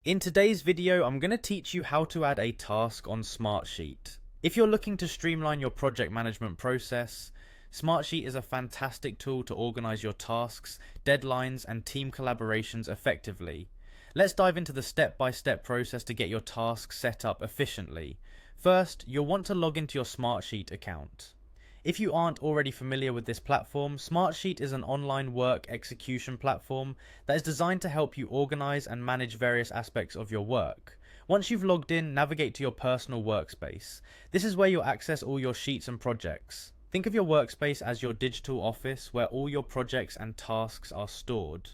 In today's video, I'm going to teach you how to add a task on Smartsheet. If you're looking to streamline your project management process, Smartsheet is a fantastic tool to organize your tasks, deadlines, and team collaborations effectively. Let's dive into the step-by-step process to get your tasks set up efficiently. First, you'll want to log into your Smartsheet account. If you aren't already familiar with this platform, Smartsheet is an online work execution platform that is designed to help you organize and manage various aspects of your work. Once you've logged in, navigate to your personal workspace. This is where you'll access all your sheets and projects. Think of your workspace as your digital office where all your projects and tasks are stored.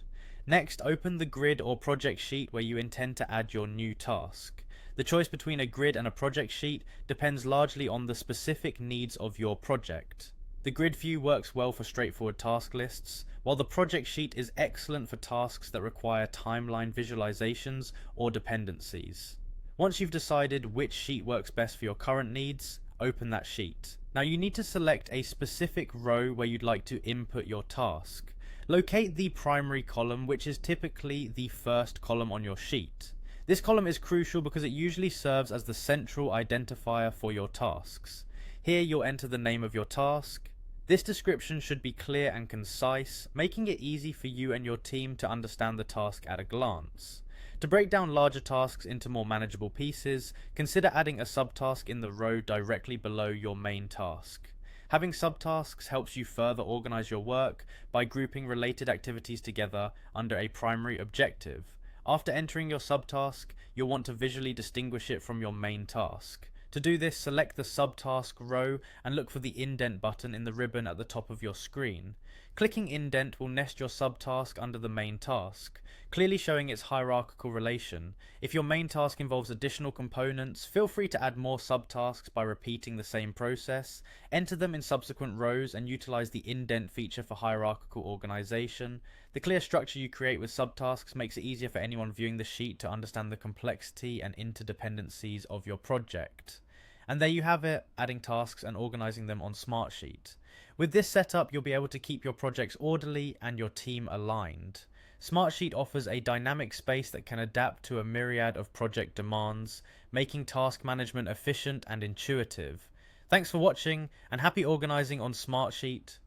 Next, open the grid or project sheet where you intend to add your new task. The choice between a grid and a project sheet depends largely on the specific needs of your project. The grid view works well for straightforward task lists, while the project sheet is excellent for tasks that require timeline visualizations or dependencies. Once you've decided which sheet works best for your current needs, open that sheet. Now you need to select a specific row where you'd like to input your task. Locate the primary column, which is typically the first column on your sheet. This column is crucial because it usually serves as the central identifier for your tasks. Here you'll enter the name of your task. This description should be clear and concise, making it easy for you and your team to understand the task at a glance. To break down larger tasks into more manageable pieces, consider adding a subtask in the row directly below your main task. Having subtasks helps you further organize your work by grouping related activities together under a primary objective. After entering your subtask, you'll want to visually distinguish it from your main task. To do this, select the subtask row and look for the indent button in the ribbon at the top of your screen. Clicking indent will nest your subtask under the main task, clearly showing its hierarchical relation. If your main task involves additional components, feel free to add more subtasks by repeating the same process. Enter them in subsequent rows and utilize the indent feature for hierarchical organization. The clear structure you create with subtasks makes it easier for anyone viewing the sheet to understand the complexity and interdependencies of your project. And there you have it, adding tasks and organizing them on Smartsheet. With this setup, you'll be able to keep your projects orderly and your team aligned. Smartsheet offers a dynamic space that can adapt to a myriad of project demands, making task management efficient and intuitive. Thanks for watching, and happy organizing on Smartsheet.